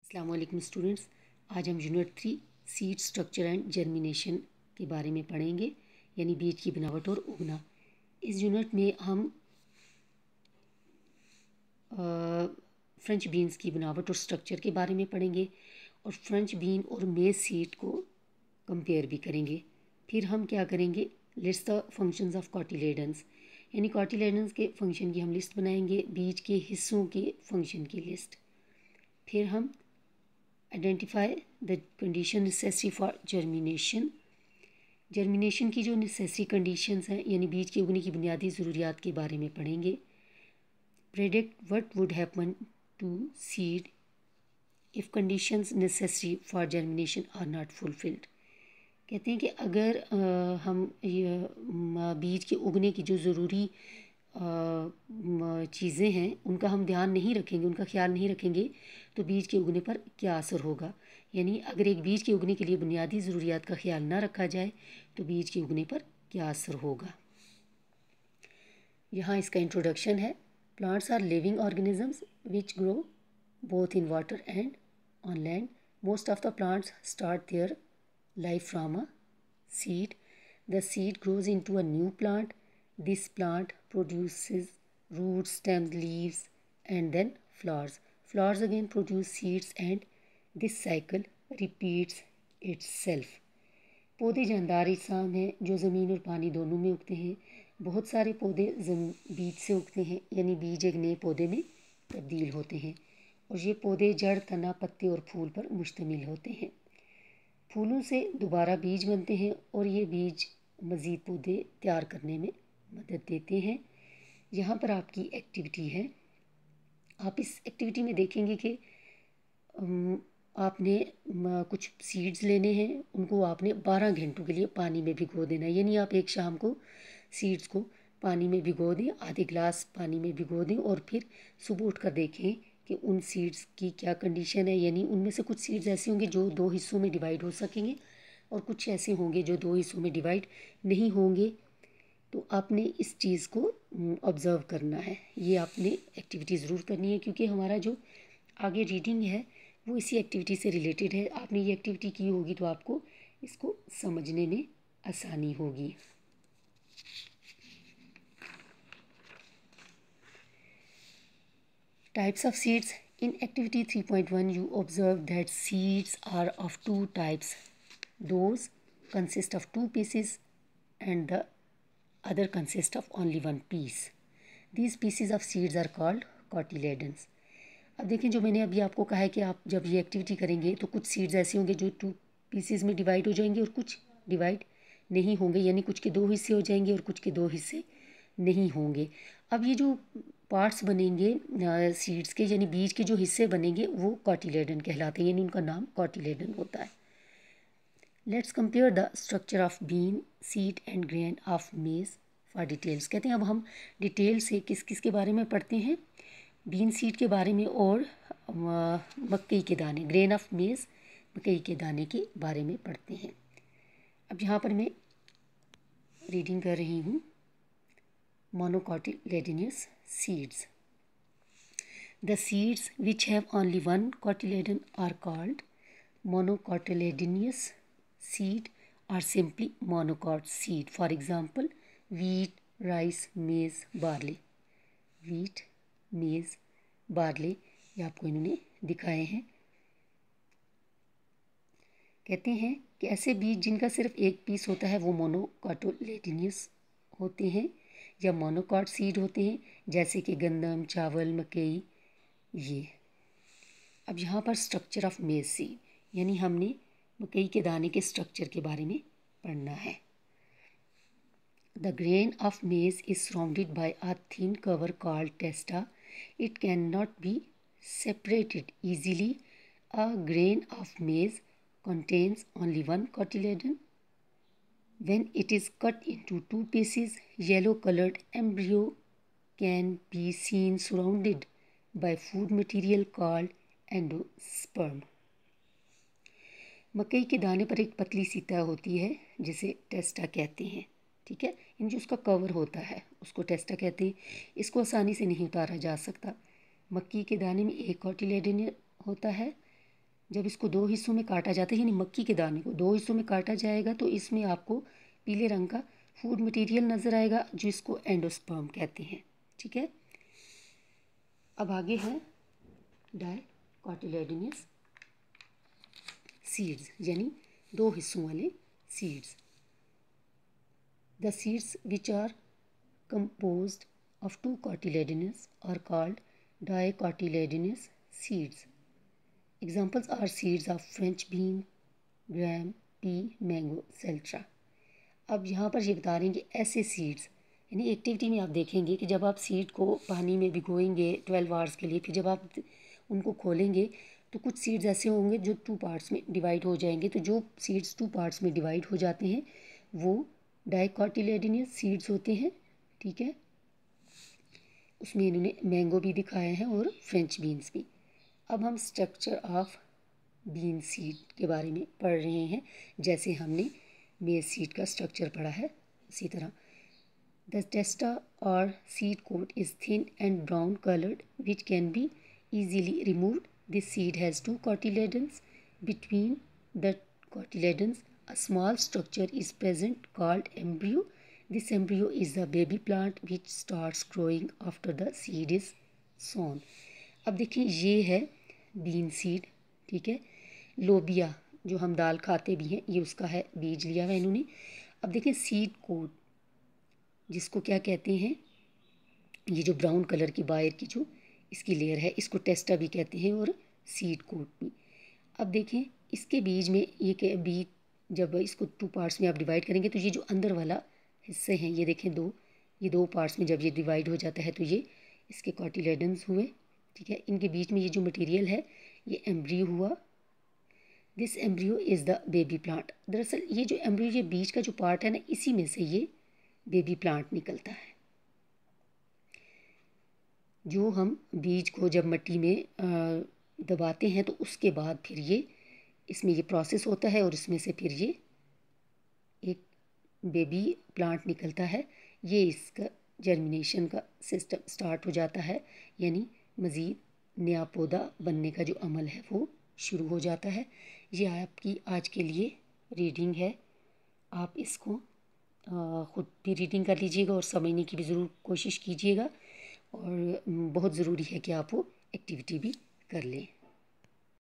अस्सलाम वालेकुम स्टूडेंट्स। आज हम unit 3 seed structure and germination के बारे में पढ़ेंगे, यानी बीज की बनावट और उगना। इस यूनिट में हम फ्रेंच बीन्स की बनावट और स्ट्रक्चर के बारे में पढ़ेंगे और फ्रेंच बीन और मेज सीड को कंपेयर भी करेंगे। फिर हम क्या करेंगे, list the functions of cotyledons, यानी कॉटिलेडन्स के फंक्शन की हम लिस्ट बनाएंगे, बीज के हिस्सों के फंक्शन की लिस्ट। फिर हम identify the condition necessary for germination, germination की जो नेसेसरी कंडीशंस हैं यानी बीज के उगने की बुनियादी ज़रूरियात के बारे में पढ़ेंगे। Predict what would happen to seed if conditions necessary for germination are not fulfilled. कहते हैं कि अगर हम बीज के उगने की जो ज़रूरी चीज़ें हैं उनका हम ध्यान नहीं रखेंगे, उनका ख्याल नहीं रखेंगे, तो बीज के उगने पर क्या असर होगा। यानी अगर एक बीज के उगने के लिए बुनियादी ज़रूरियात का ख्याल ना रखा जाए तो बीज के उगने पर क्या असर होगा। यहाँ इसका इंट्रोडक्शन है। Plants are living organisms which grow both in water and on land. Most of the plants start their life from a seed. The seed grows into a new plant. This plant produces roots, stems, leaves, and then flowers. Flowers again produce seeds, and this cycle repeats itself. पौधे जानदार अजसाम हैं जो ज़मीन और पानी दोनों में उगते हैं। बहुत सारे पौधे बीज से उगते हैं, यानी बीज एक नए पौधे में तब्दील होते हैं और ये पौधे जड़, तना, पत्ते और फूल पर मुश्तमिल होते हैं। फूलों से दोबारा बीज बनते हैं और ये बीज मज़ीद पौधे तैयार करने में मदद देते हैं। यहाँ पर आपकी एक्टिविटी है। आप इस एक्टिविटी में देखेंगे कि आपने कुछ सीड्स लेने हैं, उनको आपने 12 घंटों के लिए पानी में भिगो देना है। यानी आप एक शाम को सीड्स को पानी में भिगो दें, आधे गिलास पानी में भिगो दें और फिर सुबह उठ कर देखें कि उन सीड्स की क्या कंडीशन है। यानी उनमें से कुछ सीड्स ऐसे होंगे जो 2 हिस्सों में डिवाइड हो सकेंगे और कुछ ऐसे होंगे जो 2 हिस्सों में डिवाइड नहीं होंगे। तो आपने इस चीज़ को ऑब्ज़र्व करना है। ये आपने एक्टिविटी ज़रूर करनी है क्योंकि हमारा जो आगे रीडिंग है वो इसी एक्टिविटी से रिलेटेड है। आपने ये एक्टिविटी की होगी तो आपको इसको समझने में आसानी होगी। Types of seeds. In activity 3.1 you observe that seeds are of 2 types. Those consist of 2 pieces and the other consist of only 1 piece. These pieces of seeds are called cotyledons. अब देखें, जो मैंने अभी आपको कहा है कि आप जब ये एक्टिविटी करेंगे तो कुछ सीड्स ऐसे होंगे जो 2 पीसेस में डिवाइड हो जाएंगे और कुछ डिवाइड नहीं होंगे, यानी कुछ के 2 हिस्से हो जाएंगे और कुछ के 2 हिस्से नहीं होंगे। अब ये जो पार्ट्स बनेंगे सीड्स के, यानी बीज के जो हिस्से बनेंगे वो कॉटिलेडन कहलाते हैं, यानी उनका नाम कॉटिलेडन होता है। Let's compare the structure of bean, seed and grain of maize for details. कहते हैं अब हम डिटेल से किस किस के बारे में पढ़ते हैं, बीन सीड के बारे में और मकई के दाने, ग्रेन ऑफ मेज, मकई के दाने के बारे में पढ़ते हैं। अब यहाँ पर मैं रीडिंग कर रही हूँ। Monocotyledonous seeds. The seeds which have only one cotyledon are called monocotyledonous seed or simply monocot seed. For example, wheat, rice, maize, barley. Wheat, maize, barley, ये आपको इन्होंने दिखाए हैं। कहते हैं कि ऐसे बीज जिनका सिर्फ एक पीस होता है वो मोनोकोटिलेडोनस होते हैं या मोनोकॉट सीड होते हैं, जैसे कि गंदम, चावल, मकई। ये अब यहाँ पर स्ट्रक्चर ऑफ मेज सीड, यानी हमने मकई के दाने के स्ट्रक्चर के बारे में पढ़ना है। द ग्रेन ऑफ मेज is surrounded by a thin cover called टेस्टा. It can not be separated easily. A grain of मेज contains only one cotyledon. When it is cut into 2 pieces, yellow-colored embryo can be seen surrounded by food material called endosperm. मकई के दाने पर एक पतली सी तह होती है जिसे टेस्टा कहते हैं, ठीक है। इन जो उसका कवर होता है उसको टेस्टा कहते हैं। इसको आसानी से नहीं उतारा जा सकता। मक्की के दाने में एक कोटिलेडन होता है जब इसको दो हिस्सों में काटा जाता है, यानी मक्की के दाने को दो हिस्सों में काटा जाएगा, तो इसमें आपको पीले रंग का फूड मटेरियल नज़र आएगा, जिसको एंडोस्पर्म कहते हैं। ठीक है, अब आगे है डायकोटिलेडोनस सीड्स, यानी दो हिस्सों वाले seeds. The seeds which are composed of two cotyledons are called dicotyledonous seeds. Examples are seeds of French bean, gram, pea, mango, etc. अब यहाँ पर ये बता रहे हैं कि ऐसे सीड्स, यानी एक्टिविटी में आप देखेंगे कि जब आप सीड को पानी में भिगोएंगे 12 आवर्स के लिए, फिर जब आप उनको खोलेंगे तो कुछ सीड्स ऐसे होंगे जो 2 पार्ट्स में डिवाइड हो जाएंगे। तो जो सीड्स 2 पार्ट्स में डिवाइड हो जाते हैं वो डाइकोटिलेडोनस सीड्स होते हैं। ठीक है, उसमें इन्होंने मैंगो भी दिखाए हैं और फ्रेंच बीन्स भी। अब हम स्ट्रक्चर ऑफ बीन सीड के बारे में पढ़ रहे हैं, जैसे हमने मेज सीड का स्ट्रक्चर पढ़ा है उसी तरह। द टेस्टा और seed coat is thin and brown coloured which can be easily removed. This seed has 2 cotyledons. Between the cotyledons, a small structure is present called embryo. This embryo is the baby plant which starts growing after the seed is sown. अब देखिए ये है been seed. ठीक है, लोबिया जो हम दाल खाते भी हैं, ये उसका है बीज लिया हुआ इन्होंने। अब देखिए सीड कोट, जिसको क्या कहते हैं, ये जो ब्राउन कलर की बाहर की जो इसकी लेयर है, इसको टेस्टा भी कहते हैं और सीड कोट भी। अब देखें इसके बीज में ये बीज जब इसको 2 पार्ट्स में आप डिवाइड करेंगे तो ये जो अंदर वाला हिस्से हैं, ये देखें ये दो पार्ट्स में जब ये डिवाइड हो जाता है तो ये इसके कॉटिलेडन्स हुए। ठीक है, इनके बीच में ये जो मटेरियल है ये एम्ब्रियो हुआ। This embryo is the baby plant. दरअसल ये जो एम्ब्रियो, ये बीज का जो पार्ट है ना, इसी में से ये बेबी प्लांट निकलता है। जो हम बीज को जब मिट्टी में दबाते हैं तो उसके बाद फिर ये इसमें ये प्रोसेस होता है और इसमें से फिर ये एक बेबी प्लांट निकलता है। ये इसका जर्मिनेशन का सिस्टम स्टार्ट हो जाता है, यानी मज़ीद नया पौधा बनने का जो अमल है वो शुरू हो जाता है। ये आपकी आज के लिए रीडिंग है, आप इसको ख़ुद भी रीडिंग कर लीजिएगा और समझने की भी ज़रूर कोशिश कीजिएगा, और बहुत ज़रूरी है कि आप वो एक्टिविटी भी कर लें।